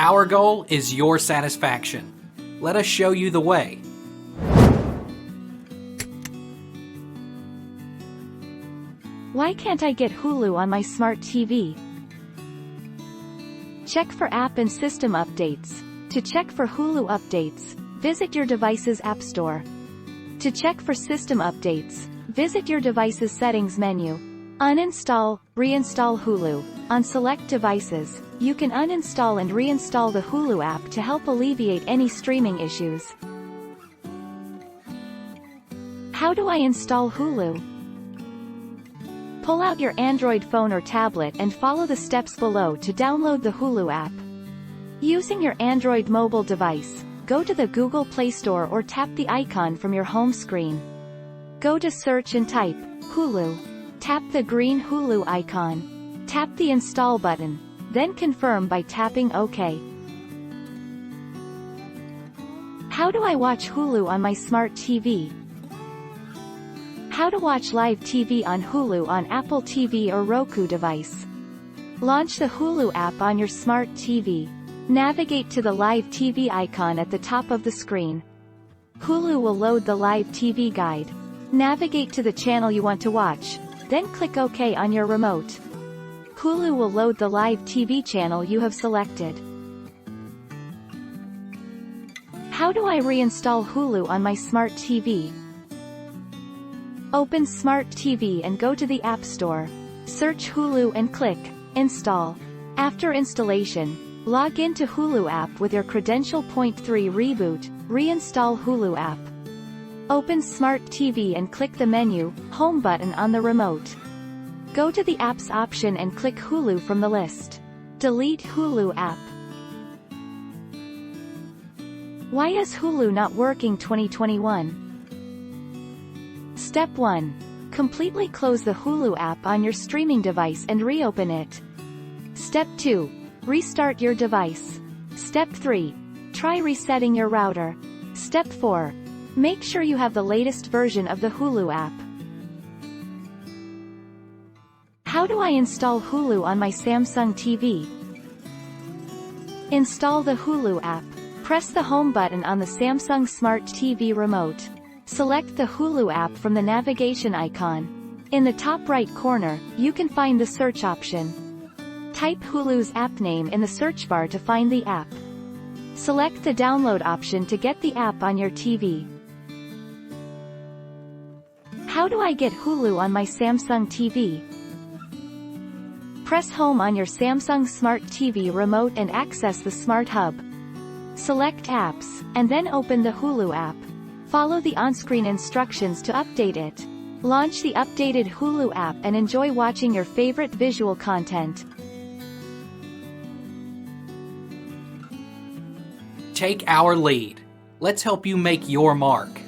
Our goal is your satisfaction. Let us show you the way. Why can't I get Hulu on my smart TV? Check for app and system updates. To check for Hulu updates, visit your device's App Store. To check for system updates, visit your device's settings menu. Uninstall, reinstall Hulu. On select devices, you can uninstall and reinstall the Hulu app to help alleviate any streaming issues. How do I install Hulu? Pull out your Android phone or tablet and follow the steps below to download the Hulu app. Using your Android mobile device, go to the Google Play Store or tap the icon from your home screen. Go to search and type Hulu. Tap the green Hulu icon. Tap the install button, then confirm by tapping OK. How do I watch Hulu on my smart TV? How to watch live TV on Hulu on Apple TV or Roku device. Launch the Hulu app on your smart TV. Navigate to the live TV icon at the top of the screen. Hulu will load the live TV guide. Navigate to the channel you want to watch, then click OK on your remote. Hulu will load the live TV channel you have selected. How do I reinstall Hulu on my smart TV? Open Smart TV and go to the App Store. Search Hulu and click Install. After installation, log into Hulu app with your credential. 3 Reboot, reinstall Hulu app. Open Smart TV and click the menu, Home button on the remote. Go to the Apps option and click Hulu from the list. Delete Hulu app. Why is Hulu not working? 2021. Step 1. Completely close the Hulu app on your streaming device and reopen it. Step 2. Restart your device. Step 3. Try resetting your router. Step 4. Make sure you have the latest version of the Hulu app. How do I install Hulu on my Samsung TV? Install the Hulu app. Press the Home button on the Samsung Smart TV remote. Select the Hulu app from the navigation icon. In the top right corner, you can find the search option. Type Hulu's app name in the search bar to find the app. Select the download option to get the app on your TV. How do I get Hulu on my Samsung TV? Press Home on your Samsung Smart TV remote and access the Smart Hub. Select Apps, and then open the Hulu app. Follow the on-screen instructions to update it. Launch the updated Hulu app and enjoy watching your favorite visual content. Take our lead. Let's help you make your mark.